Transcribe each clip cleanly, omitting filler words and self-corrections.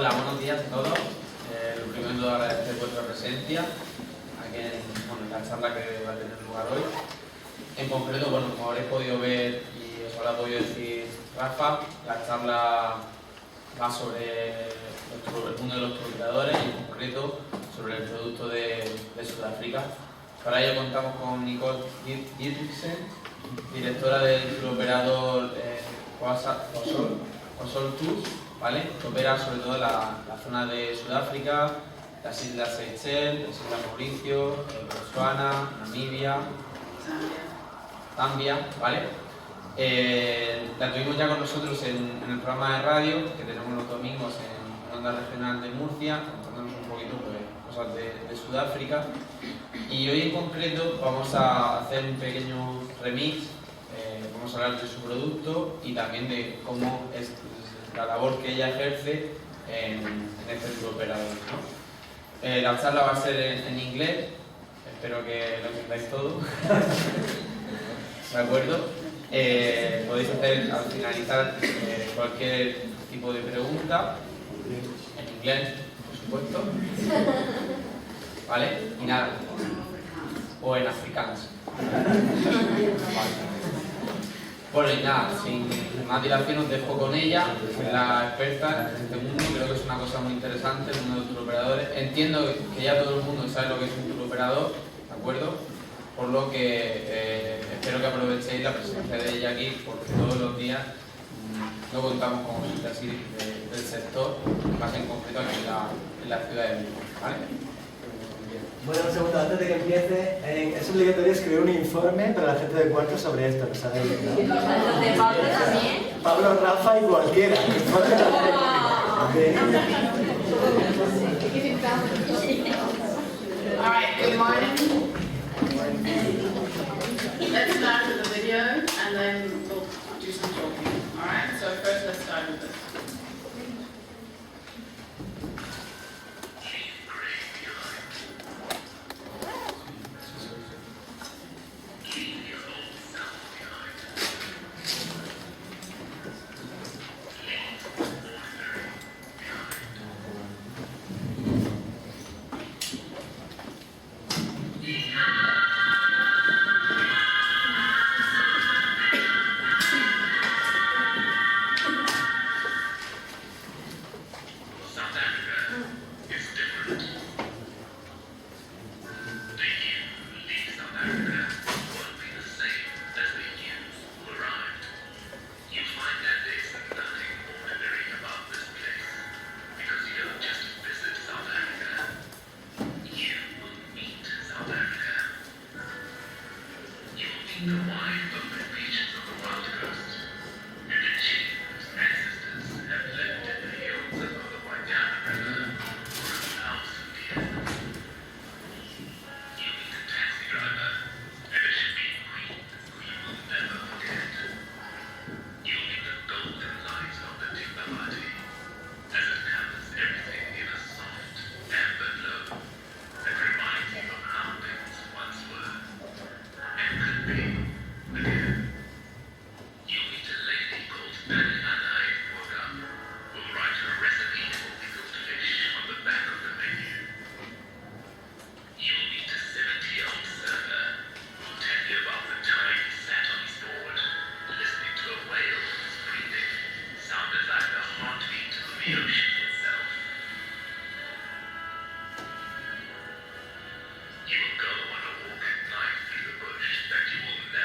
Hola, buenos días a todos. Lo primero, agradecer vuestra presencia aquí en la charla que va a tener lugar hoy. En concreto, bueno, como habréis podido ver y os habrá podido decir Rafa, la charla va sobre el mundo de los operadores y en concreto sobre el producto de Sudáfrica. Para ello contamos con Nicolene Dietrichsen, directora del operador Kwasol Tours, ¿vale? Que opera sobre todo la zona de Sudáfrica, las islas Seychelles, las islas Mauricio, Botswana, Namibia, Zambia, ¿vale? La tuvimos ya con nosotros en el programa de radio que tenemos los domingos en Onda Regional de Murcia, contándonos un poquito pues, cosas de Sudáfrica. Y hoy en concreto vamos a hacer un pequeño remix, vamos a hablar de su producto y también de cómo es la labor que ella ejerce en este tour operador, ¿no? La charla va a ser en inglés, espero que lo entendáis todo. ¿De acuerdo? Podéis hacer al finalizar cualquier tipo de pregunta en inglés, por supuesto. ¿Vale? Y nada. O en africano. Vale. Bueno, y nada, sin más dilación os dejo con ella, la experta en este mundo. Creo que es una cosa muy interesante el mundo de los tour operadores. Entiendo que ya todo el mundo sabe lo que es un tour operador, ¿de acuerdo? Por lo que espero que aprovechéis la presencia de ella aquí, porque todos los días no contamos con gente así del sector, más en concreto aquí en la ciudad de Vigo, ¿vale? Bueno, un segundo, antes de que empiece, es obligatorio escribir un informe para la gente de cuarto sobre esto, lo sabéis, ¿no? ¿De Pablo también? Pablo, Rafa y cualquiera. Alright, good morning. Let's start with the video and then we'll do some talking. Alright, so first let's start with this. You will go on a walk at night through the bush that you will never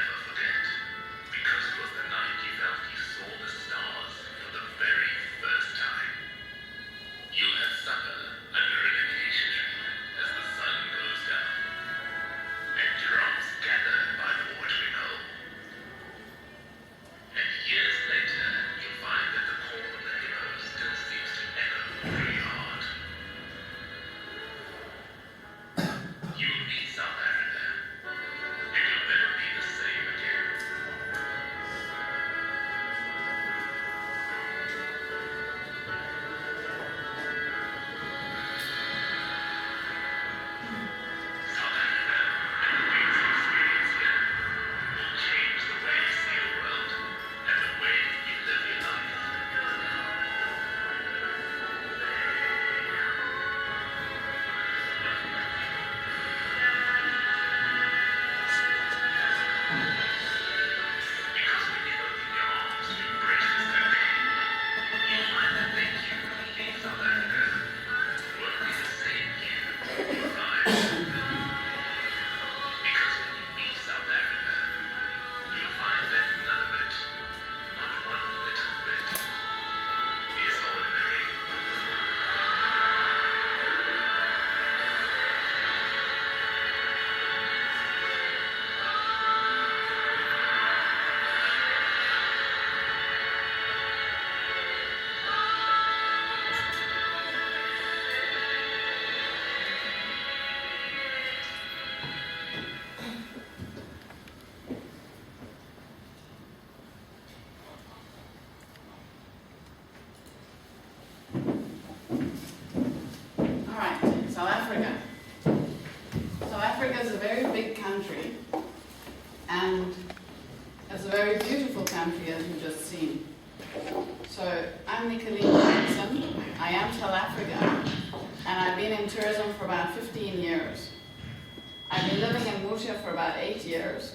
been living in Murcia for about 8 years.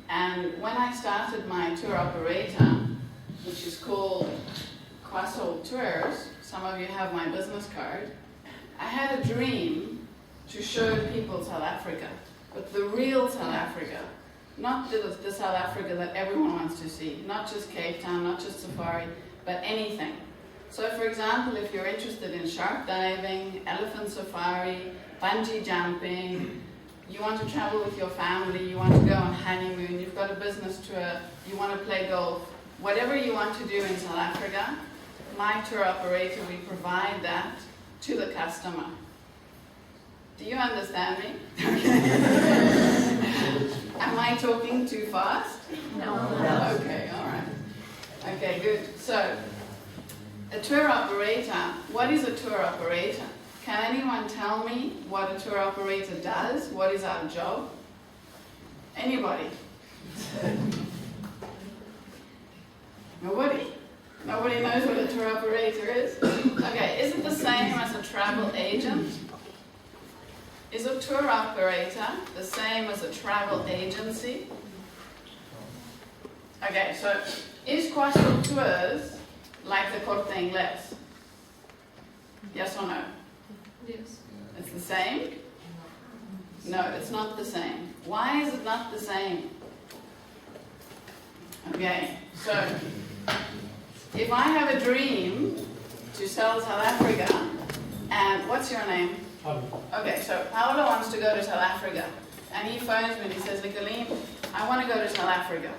And when I started my tour operator, which is called Kwasol Tours, some of you have my business card, I had a dream to show people South Africa, but the real South Africa, not the South Africa that everyone wants to see, not just Cape Town, not just safari, but anything. So for example, if you're interested in shark diving, elephant safari, bungee jumping, you want to travel with your family, you want to go on honeymoon, you've got a business tour, you want to play golf, whatever you want to do in South Africa, my tour operator, we provide that to the customer. Do you understand me? Am I talking too fast? No. Okay, all right. Okay, good. So, a tour operator, what is a tour operator? Can anyone tell me what a tour operator does? What is our job? Anybody? Nobody? Nobody knows what a tour operator is? Okay, is it the same as a travel agent? Is a tour operator the same as a travel agency? Okay, so is Kwasol Tours like the Corte Inglés? Yes or no? Yes. It's the same? No, it's not the same. Why is it not the same? Okay, so if I have a dream to sell South Africa, and what's your name? Okay, so Paolo wants to go to South Africa, and he phones me and he says, Nicolene, I want to go to South Africa.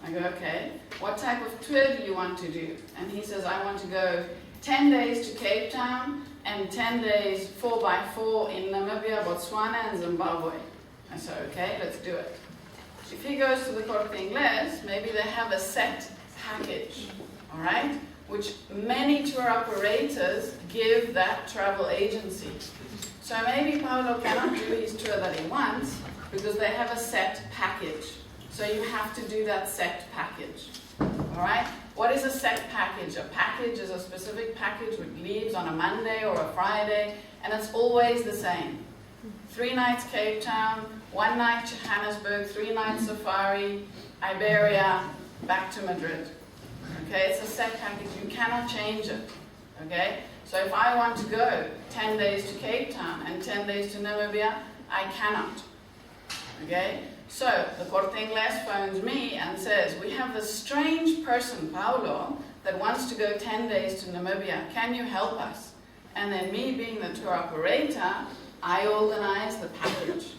I go, okay, what type of tour do you want to do? And he says, I want to go 10 days to Cape Town and 10 days 4x4 in Namibia, Botswana, and Zimbabwe. I said, okay, let's do it. If he goes to the Corte Inglés, maybe they have a set package, all right, which many tour operators give that travel agency. So maybe Paolo cannot do his tour that he wants because they have a set package. So you have to do that set package, all right? What is a set package? A package is a specific package which leaves on a Monday or a Friday, and it's always the same. 3 nights Cape Town, 1 night Johannesburg, 3 nights safari, Iberia, back to Madrid. Okay, it's a set package, you cannot change it. Okay, so if I want to go 10 days to Cape Town and 10 days to Namibia, I cannot. Okay, so the Corte Inglés phones me and says, we have this strange person, Paolo, that wants to go 10 days to Namibia. Can you help us? And then me being the tour operator, I organize the package.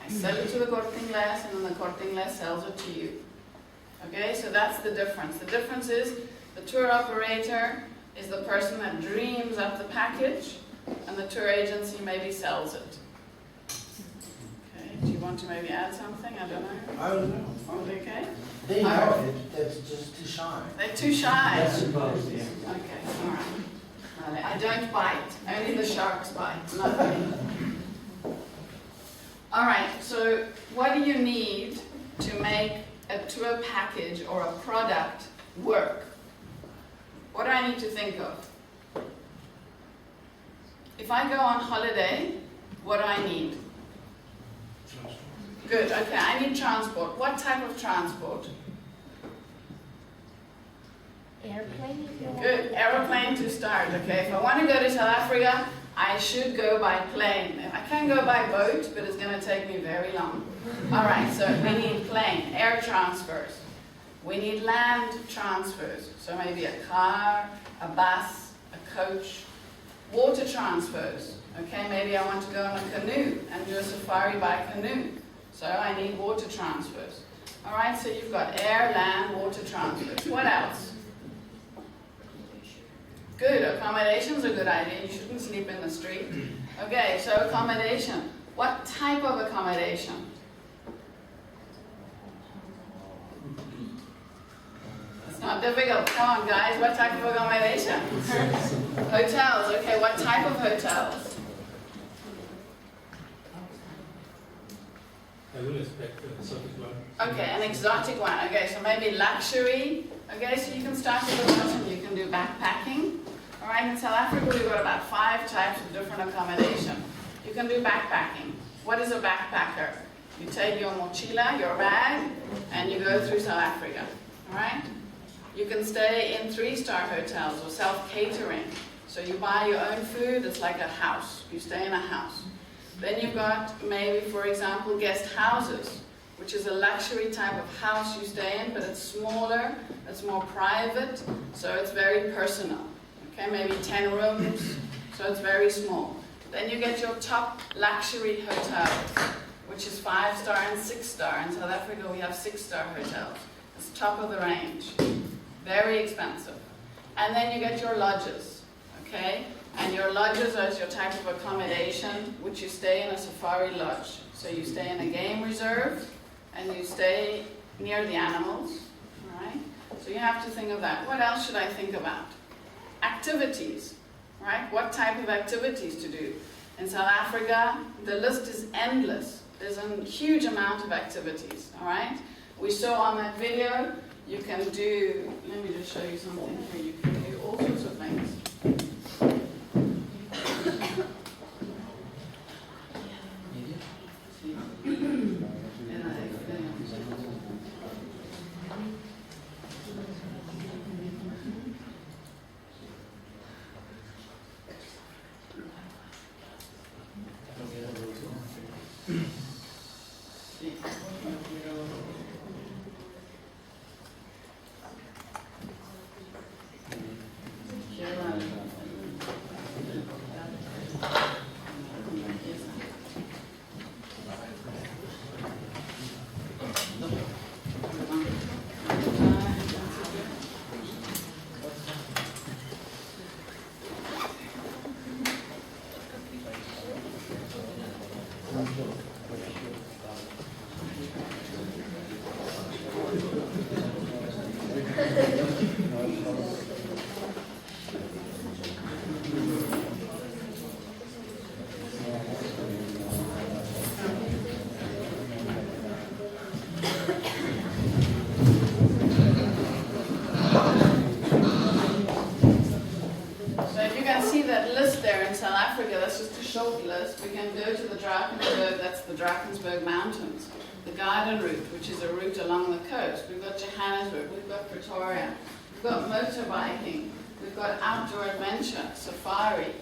I sell it to the Corte Inglés, and then the Corte Inglés sells it to you. Okay, so that's the difference. The difference is the tour operator is the person that dreams up the package, and the tour agency maybe sells it. Okay, do you want to maybe add something? I don't know. I don't know. Okay? They know it, that's just too shy. They're too shy. That's supposed, yeah. Okay, all right. I don't bite. Only the sharks bite, not me. All right, so what do you need to make a tour package or a product work? What do I need to think of? If I go on holiday, what do I need? Good, okay, I need transport. What type of transport? Airplane? Good, aeroplane to start, okay. If I want to go to South Africa, I should go by plane. I can go by boat, but it's going to take me very long. All right, so we need plane, air transfers. We need land transfers, so maybe a car, a bus, a coach. Water transfers, okay, maybe I want to go on a canoe and do a safari by canoe. So I need water transfers. All right, so you've got air, land, water transfers. What else? Good, accommodation's a good idea. You shouldn't sleep in the street. Okay, so accommodation. What type of accommodation? It's not difficult. Come on, guys. What type of accommodation? Hotels. Okay, what type of hotels? I would expect an exotic one. Okay, an exotic one. Okay, so maybe luxury. Okay, so you can start with the bottom. You can do backpacking. All right, in South Africa, we've got about 5 types of different accommodation. You can do backpacking. What is a backpacker? You take your mochila, your bag, and you go through South Africa, all right? You can stay in 3-star hotels or self-catering. So you buy your own food, it's like a house. You stay in a house. Then you've got maybe, for example, guest houses, which is a luxury type of house you stay in, but it's smaller, it's more private, so it's very personal. Okay, maybe 10 rooms, so it's very small. Then you get your top luxury hotels, which is 5-star and 6-star. In South Africa we have 6-star hotels. It's top of the range, very expensive. And then you get your lodges, okay? And your lodges are your type of accommodation, which you stay in a safari lodge. So you stay in a game reserve, and you stay near the animals, all right? So you have to think of that. What else should I think about? Activities, right? What type of activities to do? In South Africa, the list is endless. There's a huge amount of activities, all right? We saw on that video, you can do, let me just show you something here. You can do all sorts of things. Short list, we can go to the Drakensberg, that's the Drakensberg Mountains, the garden route, which is a route along the coast. We've got Johannesburg, we've got Pretoria, we've got motorbiking, we've got outdoor adventure, safari,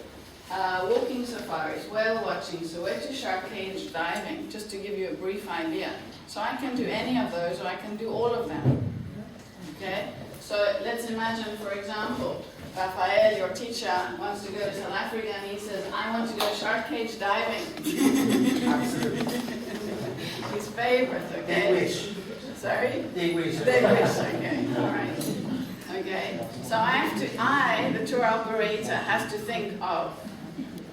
walking safaris, whale watching, Soweto shark cage diving, just to give you a brief idea. So I can do any of those, or I can do all of them. Okay? So let's imagine, for example, Raphael, your teacher, wants to go to South Africa and he says, I want to go shark cage diving. His favorite, okay? They wish. Sorry? They wish. They wish, okay, all right. Okay, so the tour operator, has to think of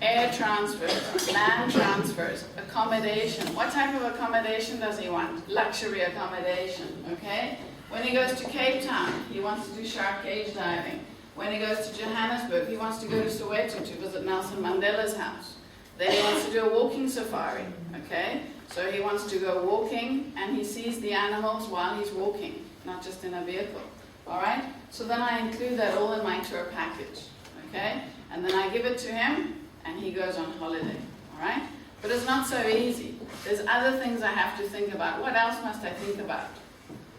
air transfers, land transfers, accommodation. What type of accommodation does he want? Luxury accommodation, okay? When he goes to Cape Town, he wants to do shark cage diving. When he goes to Johannesburg, he wants to go to Soweto to visit Nelson Mandela's house. Then he wants to do a walking safari, okay? So he wants to go walking, and he sees the animals while he's walking, not just in a vehicle, all right? So then I include that all in my tour package, okay? And then I give it to him, and he goes on holiday, all right? But it's not so easy. There's other things I have to think about. What else must I think about?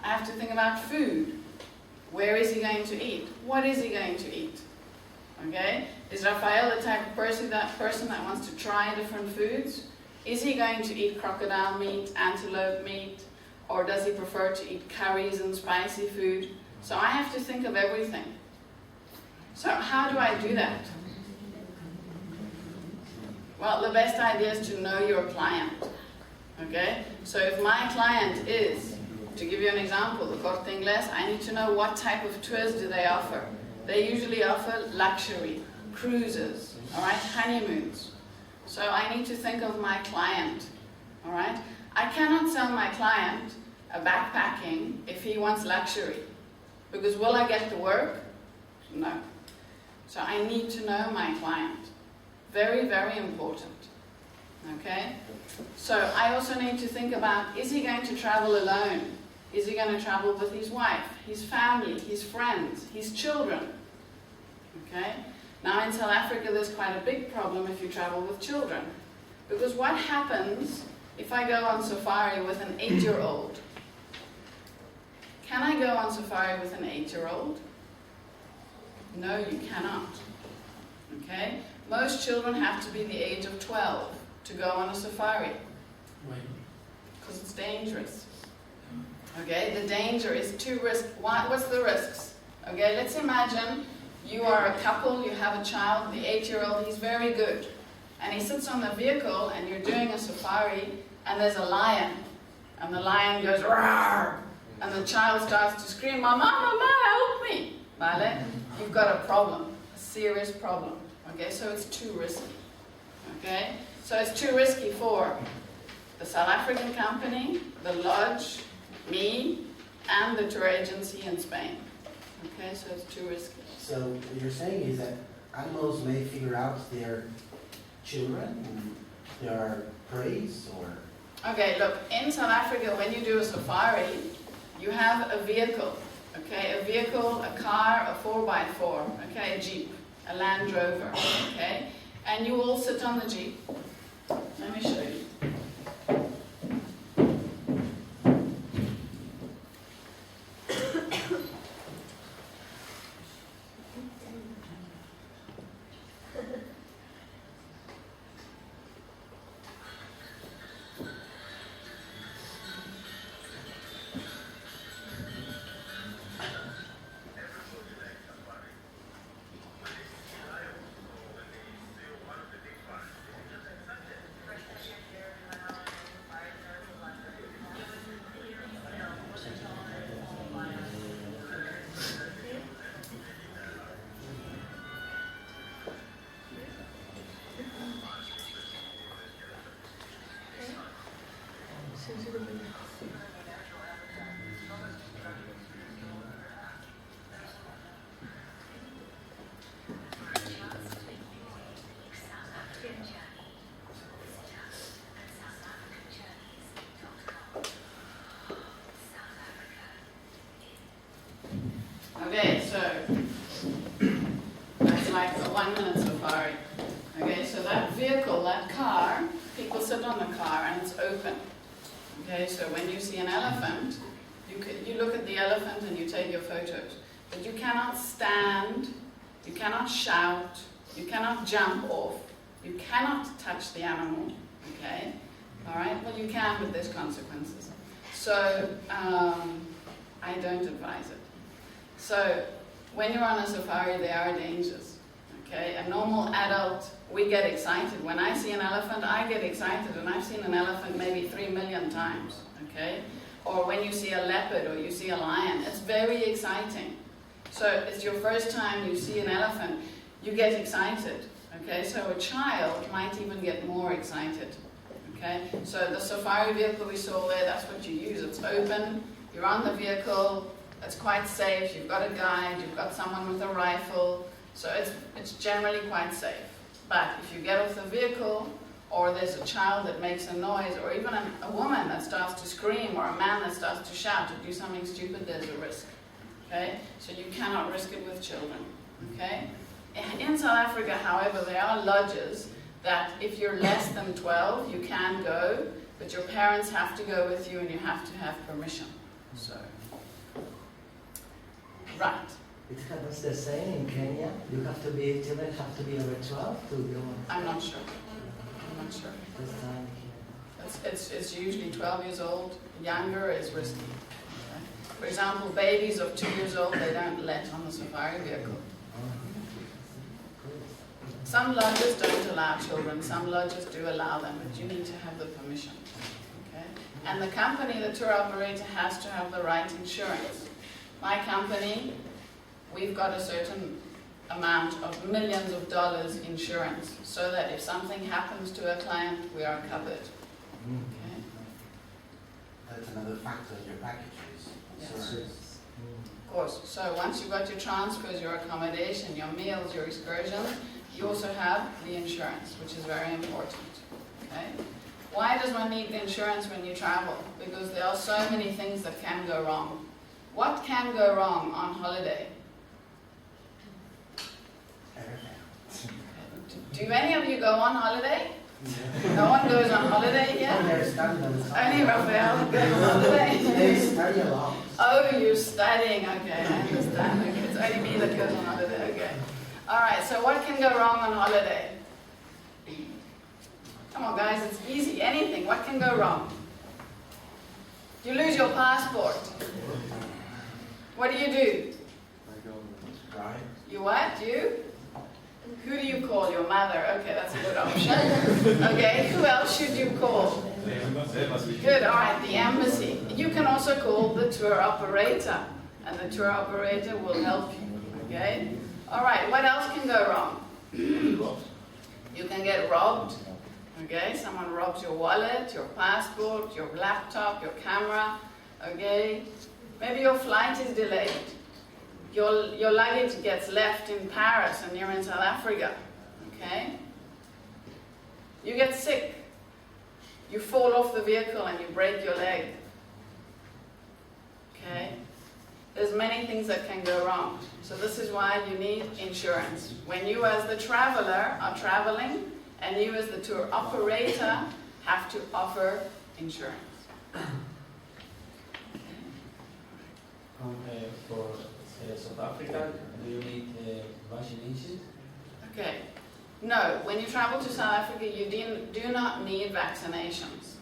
I have to think about food. Where is he going to eat? What is he going to eat? Okay? Is Raphael the type of person that wants to try different foods? Is he going to eat crocodile meat, antelope meat, or does he prefer to eat curries and spicy food? So I have to think of everything. So how do I do that? Well, the best idea is to know your client. Okay? So if my client is, to give you an example, the Corte Inglés, I need to know what type of tours do they offer. They usually offer luxury, cruises, all right, honeymoons. So I need to think of my client, all right? I cannot sell my client a backpacking if he wants luxury, because will I get the work? No. So I need to know my client. Very, very important, okay? So I also need to think about, is he going to travel alone? Is he going to travel with his wife, his family, his friends, his children? Okay? Now in South Africa there's quite a big problem if you travel with children. Because what happens if I go on safari with an 8-year-old? Can I go on safari with an 8-year-old? No, you cannot. Okay? Most children have to be the age of 12 to go on a safari. Why? Because it's dangerous. Okay, the danger is too risky. What's the risks? Okay, let's imagine you are a couple, you have a child, the 8-year-old, he's very good. And he sits on the vehicle and you're doing a safari and there's a lion. And the lion goes, "Rawr!" And the child starts to scream, "Mama, Mama, help me!" Vale? You've got a problem, a serious problem. Okay, so it's too risky. Okay, so it's too risky for the South African company, the lodge, me, and the tour agency in Spain. Okay, so it's too risky. So what you're saying is that animals may figure out their children, and there are preys, or... Okay, look, in South Africa, when you do a safari, you have a vehicle. Okay, a vehicle, a car, a 4x4, okay, a Jeep, a Land Rover, okay? And you all sit on the Jeep. Let me show you. Okay, so that's like a 1-minute safari. Okay, so that vehicle, that car, people sit on the car and it's open. Okay, so when you see an elephant, you look at the elephant and you take your photos. But you cannot stand, you cannot shout, you cannot jump off, you cannot touch the animal. Okay, all right. Well, you can, but there's consequences. So I don't advise it. So when you're on a safari, there are dangers. Okay, a normal adult, we get excited. When I see an elephant, I get excited, and I've seen an elephant maybe 3 million times. Okay, or when you see a leopard or you see a lion, it's very exciting. So it's your first time you see an elephant, you get excited. Okay, so a child might even get more excited. Okay, so the safari vehicle we saw there, that's what you use. It's open, you're on the vehicle, it's quite safe, you've got a guide, you've got someone with a rifle, so it's generally quite safe. But if you get off the vehicle, or there's a child that makes a noise, or even a woman that starts to scream, or a man that starts to shout or do something stupid, there's a risk. Okay, so you cannot risk it with children. Okay, in South Africa, however, there are lodges that if you're less than 12, you can go, but your parents have to go with you and you have to have permission. So, right. It happens the same in Kenya. Children have to be over 12 to go on. I'm not sure. I'm not sure. This time here. It's usually 12 years old. Younger is risky. Okay? For example, babies of 2 years old, they don't let on the safari vehicle. Some lodges don't allow children, some lodges do allow them, but you need to have the permission. Okay? And the company, the tour operator, has to have the right insurance. My company, we've got a certain amount of millions of dollars insurance, so that if something happens to a client, we are covered. Okay? That's another factor in your packages. Yes. So, Of course. So once you've got your transfers, your accommodation, your meals, your excursions, you also have the insurance, which is very important. Okay? Why does one need the insurance when you travel? Because there are so many things that can go wrong. What can go wrong on holiday? everything. Do any of you go on holiday? No one goes on holiday Oh, here? they're studying on the Only Raphael goes on holiday. They study a lot. Oh, you're studying, okay, I understand. Okay. It's only me that goes on holiday, okay. Alright, so what can go wrong on holiday? Come on guys, it's easy, anything, what can go wrong? You lose your passport. What do? Right. You what? You? Who do you call? Your mother. Okay, that's a good option. Okay, who else should you call? Good, alright, the embassy. You can also call the tour operator, and the tour operator will help you. Okay? Alright, what else can go wrong? You can get robbed. Okay, someone robs your wallet, your passport, your laptop, your camera. Okay? Maybe your flight is delayed. Your luggage gets left in Paris and you're in South Africa. Okay? You get sick. You fall off the vehicle and you break your leg. Okay? There's many things that can go wrong. So this is why you need insurance. When you as the traveler are traveling and you as the tour operator have to offer insurance. For South Africa, do you need vaccinations? Okay. No, when you travel to South Africa, you do not need vaccinations.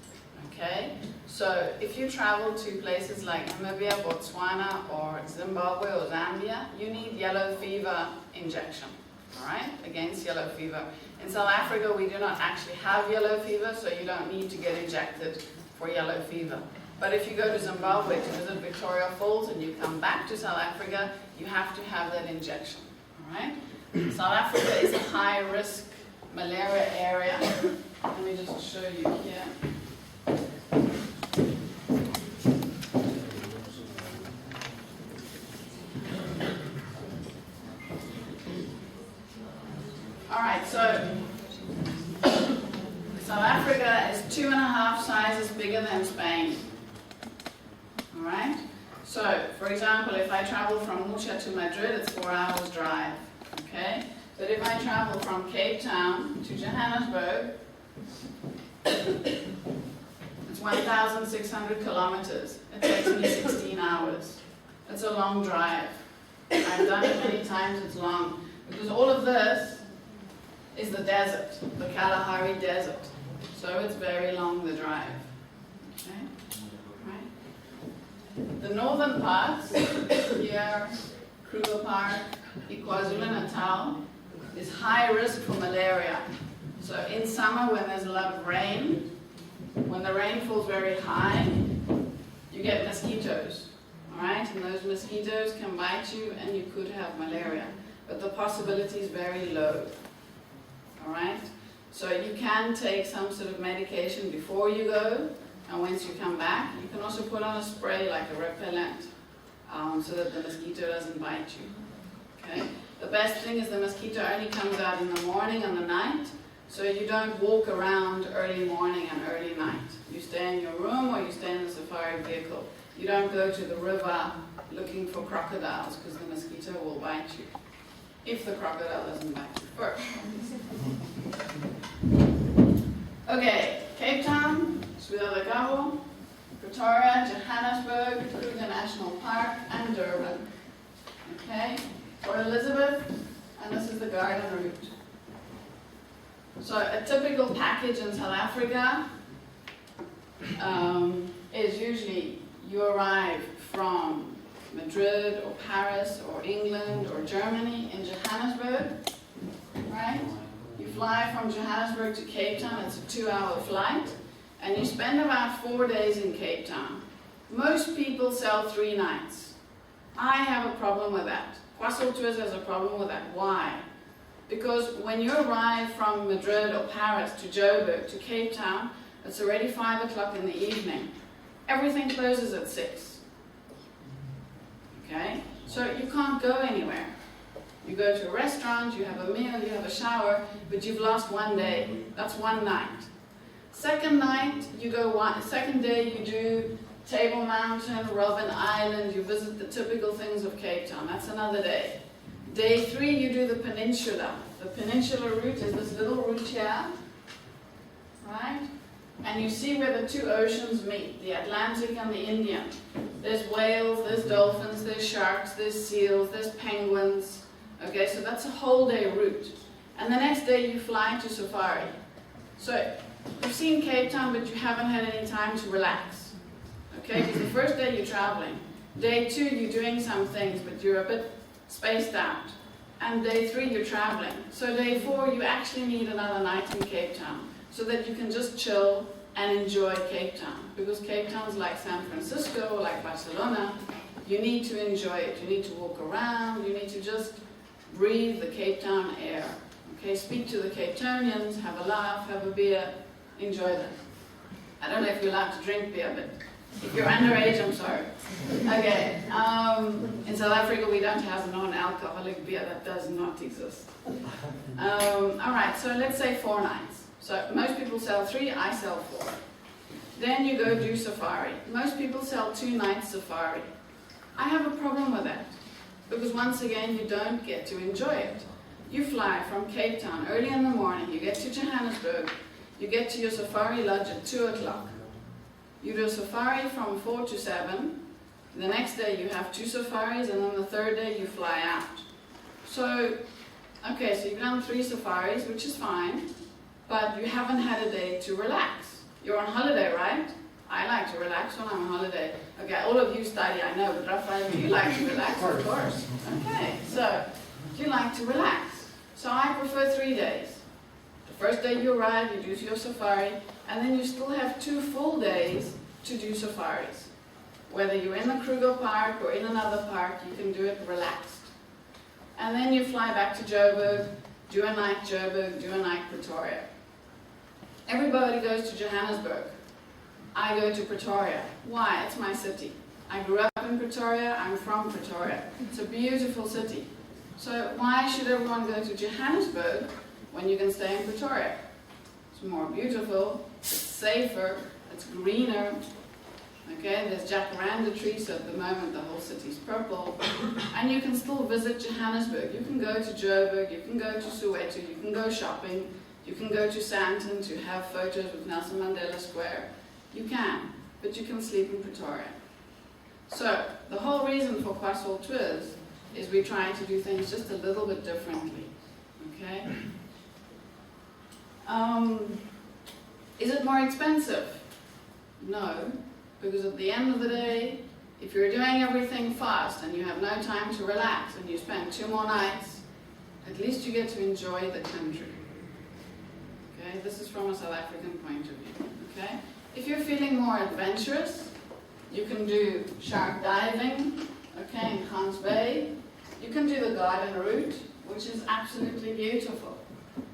Okay? So if you travel to places like Namibia, Botswana, or Zimbabwe or Zambia, you need yellow fever injection, all right, against yellow fever. In South Africa, we do not actually have yellow fever, so you don't need to get injected for yellow fever. But if you go to Zimbabwe to visit Victoria Falls and you come back to South Africa, you have to have that injection, all right? South Africa is a high-risk malaria area. Let me just show you here. All right, so South Africa is 2.5 sizes bigger than Spain. All right? So, for example, if I travel from Murcia to Madrid, it's 4 hours drive. Okay? But if I travel from Cape Town to Johannesburg, it's 1,600 kilometers. It takes me 16 hours. It's a long drive. I've done it many times, it's long. Because all of this is the desert, the Kalahari Desert. So it's very long, the drive. Okay? Right? The northern parts, here, Kruger Park, KwaZulu-Natal, is high risk for malaria. So in summer, when there's a lot of rain, when the rain falls very high, you get mosquitoes. All right? And those mosquitoes can bite you and you could have malaria. But the possibility is very low. All right? So you can take some sort of medication before you go, and once you come back, you can also put on a spray like a repellent, so that the mosquito doesn't bite you. Okay? The best thing is the mosquito only comes out in the morning and the night, so you don't walk around early morning and early night. You stay in your room or you stay in the safari vehicle. You don't go to the river looking for crocodiles, because the mosquito will bite you. If the crocodile doesn't bite you first. Okay, Cape Town, Ciudad de Cabo, Pretoria, Johannesburg, Kruger National Park, and Durban. Okay, Port Elizabeth, and this is the garden route. So a typical package in South Africa is usually you arrive from Madrid or Paris or England or Germany in Johannesburg, right? You fly from Johannesburg to Cape Town, it's a 2-hour flight, and you spend about 4 days in Cape Town. Most people sell 3 nights. I have a problem with that. Kwasol Tours has a problem with that. Why? Because when you arrive from Madrid or Paris to Joburg to Cape Town, it's already 5 o'clock in the evening. Everything closes at 6. Okay? So you can't go anywhere. You go to a restaurant, you have a meal, you have a shower, but you've lost 1 day. That's 1 night. Second day you do Table Mountain, Robben Island, you visit the typical things of Cape Town. That's another day. Day 3 you do the peninsula. The peninsula route is this little route here. right? And you see where the two oceans meet, the Atlantic and the Indian. There's whales, there's dolphins, there's sharks, there's seals, there's penguins. Okay, so that's a whole day route. And the next day you fly to safari. So you've seen Cape Town, but you haven't had any time to relax. Okay, because the first day you're traveling. Day 2 you're doing some things, but you're a bit spaced out. And day 3 you're traveling. So day 4 you actually need another night in Cape Town, so that you can just chill and enjoy Cape Town. Because Cape Town's like San Francisco or like Barcelona. You need to enjoy it. You need to walk around. You need to just breathe the Cape Town air. Okay, speak to the Cape Townians, have a laugh, have a beer, enjoy them. I don't know if you're allowed to drink beer, but if you're underage, I'm sorry. Okay, in South Africa we don't have non-alcoholic beer. That does not exist. Alright, so let's say 4 nights. So most people sell 3, I sell 4. Then you go do safari. Most people sell 2 nights safari. I have a problem with that, because once again you don't get to enjoy it. You fly from Cape Town early in the morning, you get to Johannesburg, you get to your safari lodge at 2 o'clock. You do a safari from 4 to 7. The next day you have 2 safaris, and then the third day you fly out. So, okay, so you've done 3 safaris, which is fine, but you haven't had a day to relax. You're on holiday, right? I like to relax when I'm on holiday. Okay, all of you study, I know, but Raphael, do you like to relax? Of course. Okay, so, do you like to relax? So I prefer 3 days. The first day you arrive, you do your safari, and then you still have 2 full days to do safaris. Whether you're in the Kruger Park or in another park, you can do it relaxed. And then you fly back to Joburg, do a night Joburg, do a night Pretoria. Everybody goes to Johannesburg. I go to Pretoria. Why? It's my city. I grew up in Pretoria, I'm from Pretoria. It's a beautiful city. So why should everyone go to Johannesburg when you can stay in Pretoria? It's more beautiful, it's safer, it's greener. Okay, there's jacaranda trees, so at the moment the whole city's purple. And you can still visit Johannesburg. You can go to Joburg, you can go to Soweto, you can go shopping, you can go to Sandton to have photos with Nelson Mandela Square. You can, but you can sleep in Pretoria. So the whole reason for Kwasol Tours is we're trying to do things just a little bit differently. Okay? Is it more expensive? No, because at the end of the day, if you're doing everything fast and you have no time to relax and you spend 2 more nights, at least you get to enjoy the country. Okay? This is from a South African point of view. Okay? If you're feeling more adventurous, you can do shark diving, okay, in Hans Bay. You can do the garden route, which is absolutely beautiful.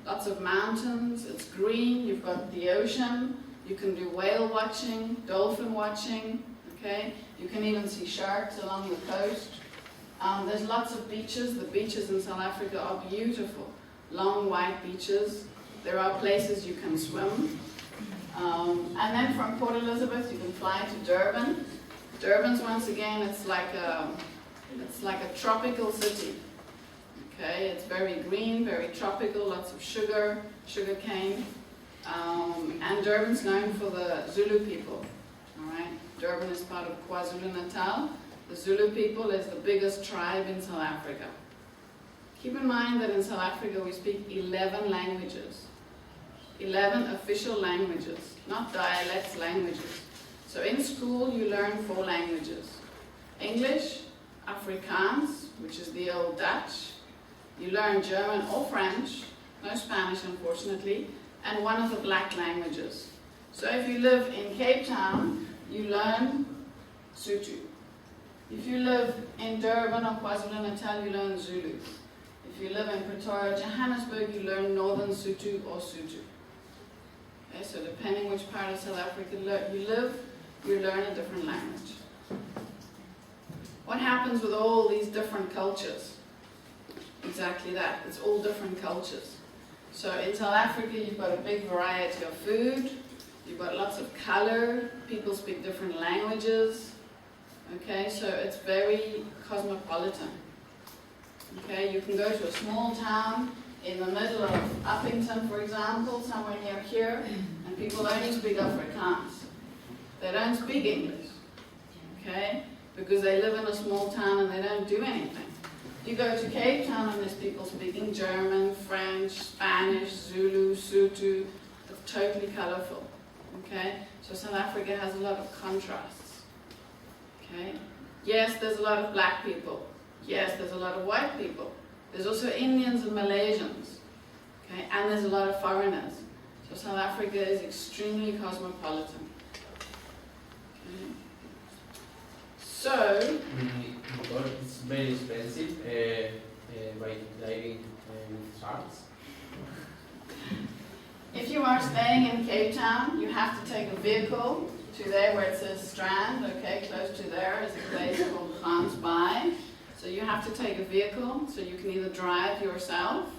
Lots of mountains, it's green, you've got the ocean, you can do whale watching, dolphin watching, okay? You can even see sharks along the coast. There's lots of beaches. The beaches in South Africa are beautiful. Long white beaches. There are places you can swim. And then from Port Elizabeth you can fly to Durban. Durban's, once again, it's like a tropical city. Okay, it's very green, very tropical, lots of sugar cane. And Durban's known for the Zulu people. Alright, Durban is part of KwaZulu-Natal. The Zulu people is the biggest tribe in South Africa. Keep in mind that in South Africa we speak 11 languages. 11 official languages, not dialects, languages. So in school you learn 4 languages. English, Afrikaans, which is the old Dutch. You learn German or French, no Spanish unfortunately, and one of the black languages. So if you live in Cape Town, you learn Sotho. If you live in Durban or KwaZulu-Natal, you learn Zulu. If you live in Pretoria, Johannesburg, you learn Northern Sotho or Sotho. Okay, so depending which part of South Africa you live, you learn a different language. What happens with all these different cultures? Exactly that, it's all different cultures. So in South Africa you've got a big variety of food, you've got lots of color, people speak different languages, okay, so it's very cosmopolitan. Okay, you can go to a small town in the middle of Uppington, for example, somewhere near here, and people only speak Afrikaans. They don't speak English, okay? Because they live in a small town and they don't do anything. You go to Cape Town and there's people speaking German, French, Spanish, Zulu, Sotho. It's totally colorful, okay? So South Africa has a lot of contrasts, okay? Yes, there's a lot of black people. Yes, there's a lot of white people. There's also Indians and Malaysians, okay? And there's a lot of foreigners. So South Africa is extremely cosmopolitan. Okay? So, Because it's very expensive by diving with sharks. if you are staying in Cape Town, you have to take a vehicle to there where it says Strand, okay, close to there is a place called Gansbaai. So you have to take a vehicle, so you can either drive yourself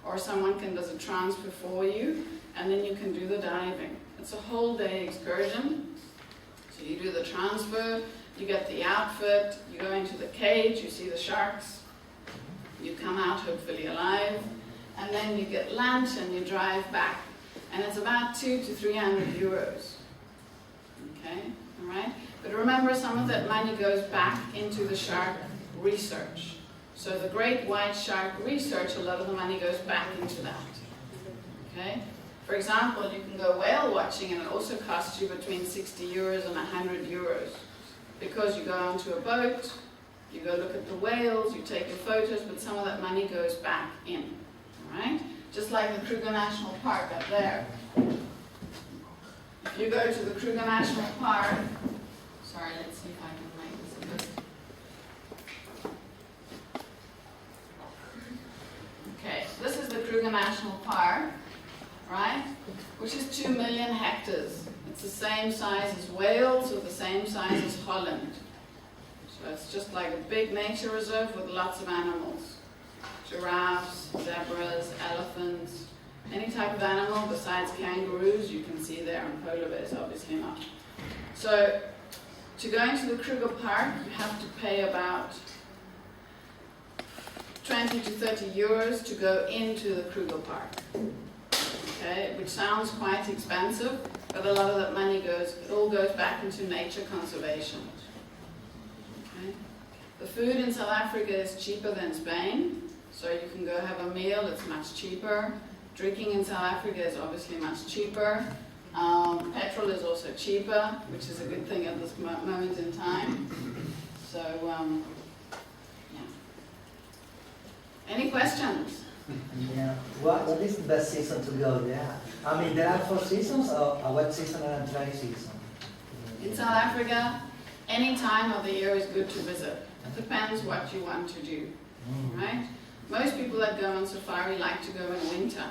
or someone can do a transfer for you, and then you can do the diving. It's a whole day excursion. So you do the transfer, you get the outfit, you go into the cage, you see the sharks, you come out hopefully alive, and then you get lunch and you drive back. And it's about 200 to 300 euros. Okay, all right? But remember, some of that money goes back into the shark research. So the great white shark research, a lot of the money goes back into that. Okay? For example, you can go whale watching and it also costs you between 60 euros and 100 euros. Because you go onto a boat, you go look at the whales, you take your photos, but some of that money goes back in. Alright? Just like the Kruger National Park up there. If you go to the Kruger National Park, sorry, let's see if I can make this a bit. Okay, this is the Kruger National Park, right? Which is 2 million hectares. It's the same size as Wales or the same size as Holland. So it's just like a big nature reserve with lots of animals. Giraffes, zebras, elephants, any type of animal besides kangaroos you can see there, and polar bears obviously not. So to go into the Kruger Park you have to pay about 20 to 30 euros to go into the Kruger Park. Okay, which sounds quite expensive, but a lot of that money it all goes back into nature conservation. Okay. The food in South Africa is cheaper than Spain, so you can go have a meal, it's much cheaper. Drinking in South Africa is obviously much cheaper. Petrol is also cheaper, which is a good thing at this moment in time. So, yeah. Any questions? Yeah. What is the best season to go there? I mean, there are 4 seasons, or what season and dry season? In South Africa, any time of the year is good to visit. It depends what you want to do, right? Most people that go on safari like to go in winter.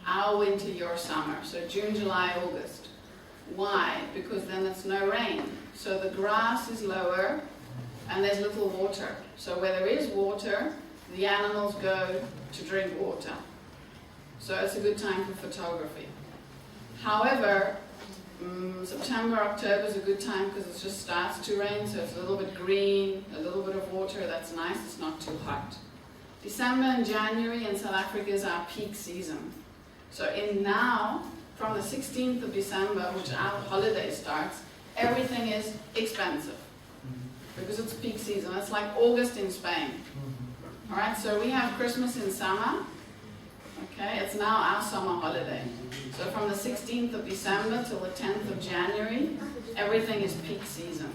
Our winter, your summer. So June, July, August. Why? Because then it's no rain. So the grass is lower and there's little water. So where there is water, the animals go to drink water. So it's a good time for photography. However, September, October is a good time because it just starts to rain, so it's a little bit green, a little bit of water, that's nice, it's not too hot. December and January in South Africa is our peak season. So now, from the 16th of December, which our holiday starts, everything is expensive because it's peak season. It's like August in Spain. All right, so we have Christmas in summer. Okay, it's now our summer holiday. So from the 16th of December till the 10th of January, everything is peak season.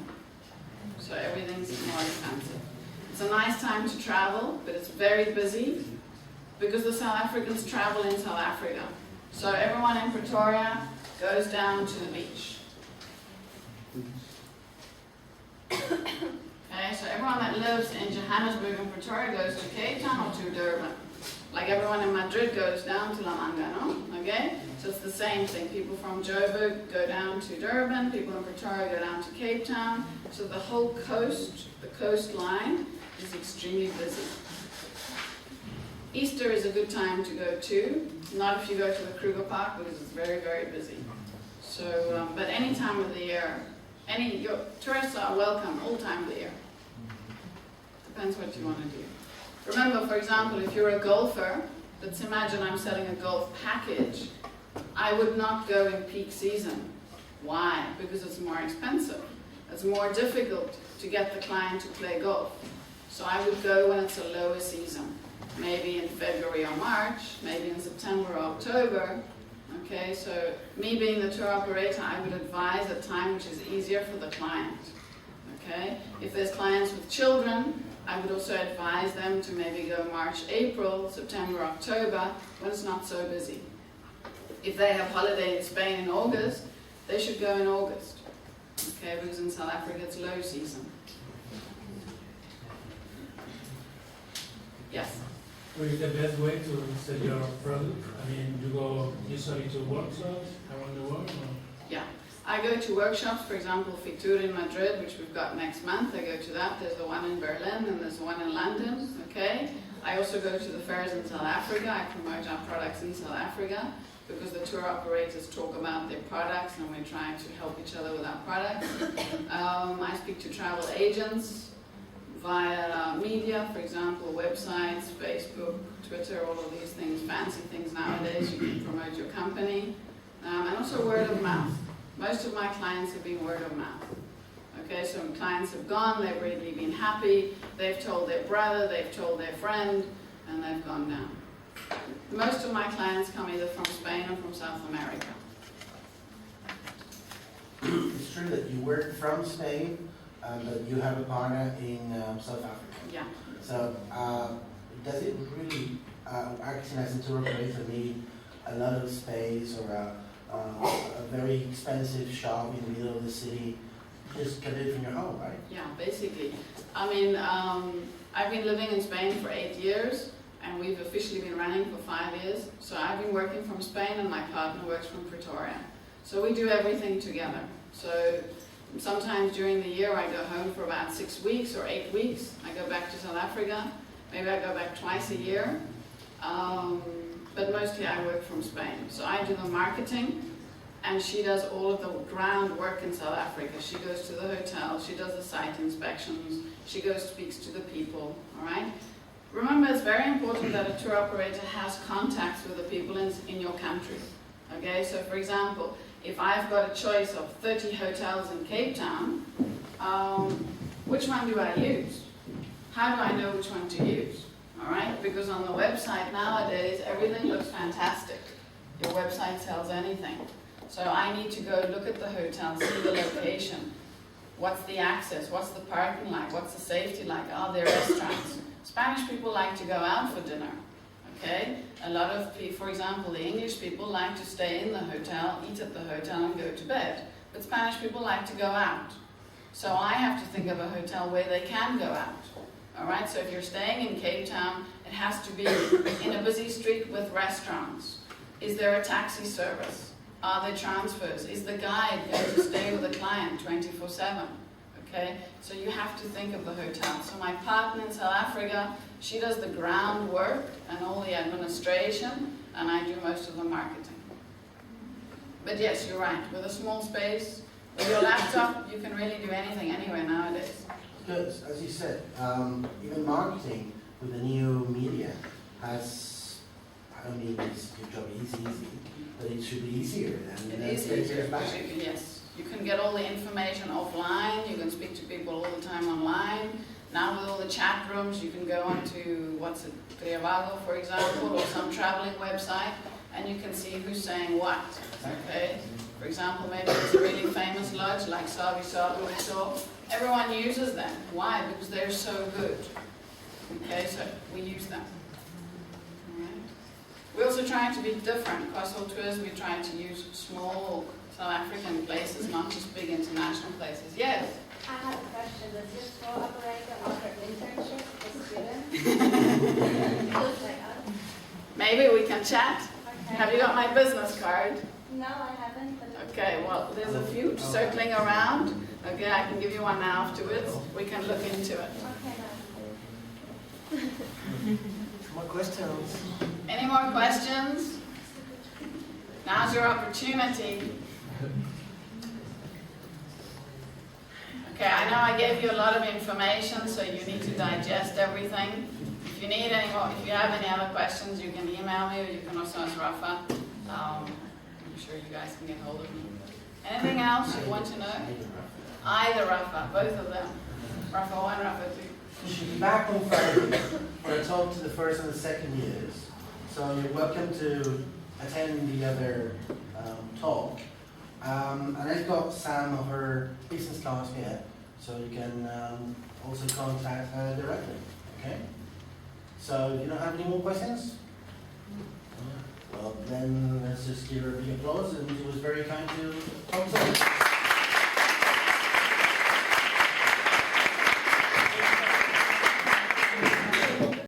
So everything's more expensive. It's a nice time to travel, but it's very busy because the South Africans travel in South Africa. So everyone in Pretoria goes down to the beach. Okay, so everyone that lives in Johannesburg and Pretoria goes to Cape Town or to Durban. Like everyone in Madrid goes down to La Manga, no? Okay? So it's the same thing. People from Joburg go down to Durban, people in Pretoria go down to Cape Town. So the whole coast, the coastline, is extremely busy. Easter is a good time to go too. Not if you go to the Kruger Park because it's very, very busy. So, but any time of the year, your tourists are welcome all time of the year. Depends what you want to do. Remember, for example, if you're a golfer, let's imagine I'm selling a golf package. I would not go in peak season. Why? Because it's more expensive. It's more difficult to get the client to play golf. So I would go when it's a lower season. Maybe in February or March, maybe in September or October. Okay, so me being the tour operator, I would advise a time which is easier for the client. Okay, if there's clients with children, I would also advise them to maybe go March, April, September, October, when it's not so busy. If they have holiday in Spain in August, they should go in August. Okay, because in South Africa it's low season. Yes? What is the best way to sell your product? I mean, you go usually to workshops around the world? Or? Yeah. I go to workshops, for example, Fitur in Madrid, which we've got next month. I go to that. There's the one in Berlin and there's one in London. Okay. I also go to the fairs in South Africa. I promote our products in South Africa because the tour operators talk about their products and we're trying to help each other with our products. I speak to travel agents via media, for example, websites, Facebook, Twitter, all of these things, fancy things nowadays. You can promote your company. And also word of mouth. Most of my clients have been word of mouth. Okay, so when clients have gone, they've really been happy, they've told their brother, they've told their friend, and they've gone down. Most of my clients come either from Spain or from South America. It's true that you work from Spain, but you have a partner in South Africa. Yeah. So does it really, acting as a tour operator, need a lot of space or a very expensive shop in the middle of the city? You just can do it from your home, right? Yeah, basically. I mean, I've been living in Spain for 8 years, and we've officially been running for 5 years. So I've been working from Spain, and my partner works from Pretoria. So we do everything together. So sometimes during the year, I go home for about 6 weeks or 8 weeks. I go back to South Africa. Maybe I go back twice a year. But mostly I work from Spain. So I do the marketing, and she does all of the groundwork in South Africa. She goes to the hotel, she does the site inspections, she goes speaks to the people, all right? Remember, it's very important that a tour operator has contacts with the people in your country, okay? So for example, if I've got a choice of 30 hotels in Cape Town, which one do I use? How do I know which one to use? All right, because on the website nowadays, everything looks fantastic. Your website sells anything. So I need to go look at the hotel, see the location. What's the access? What's the parking like? What's the safety like? Are there restaurants? Spanish people like to go out for dinner. Okay? A lot of people, for example, the English people like to stay in the hotel, eat at the hotel, and go to bed. But Spanish people like to go out. So I have to think of a hotel where they can go out. All right, so if you're staying in Cape Town, it has to be in a busy street with restaurants. Is there a taxi service? Are there transfers? Is the guide going to stay with the client 24/7? Okay, so you have to think of the hotel. So my partner in South Africa, she does the groundwork and all the administration, and I do most of the marketing. But yes, you're right. With a small space, with your laptop, you can really do anything anywhere nowadays. Because, as you said, even marketing with the new media has, I don't mean it's your job is easy, but it should be easier than It is 10 easier, years back. yes. You can get all the information offline, you can speak to people all the time online. Now with all the chat rooms, you can go onto, Trivago, for example, or some traveling website, and you can see who's saying what, okay? For example, maybe it's a really famous lodge like Sabi Sabu Resort. Everyone uses them. Why? Because they're so good. Okay, so we use them. Alright. We're also trying to be different. Kwasol Tours, we're trying to use small South African places, not just big international places. Yes? I have a question. Does your tour operator offer internships for students? Just like us? Maybe we can chat. Okay. Have you got my business card? No, I haven't. But Okay, well, there's a few circling around. Okay, I can give you one afterwards. We can look into it. Okay, More questions? Any more questions? Now's your opportunity. Okay, I know I gave you a lot of information, so you need to digest everything. If you need any more, if you have any other questions, you can email me, or you can also ask Rafa. I'm sure you guys can get hold of me. Anything else you want to know? Either Rafa, both of them. Rafa 1, Rafa 2. You should be back on Friday for a talk to the first and the second years. So you're welcome to attend the other talk. And I've got Sam of her business class here, so you can also contact her directly. Okay? So you don't have any more questions? Well, then let's just give her a big applause, and she was very kind to talk to us.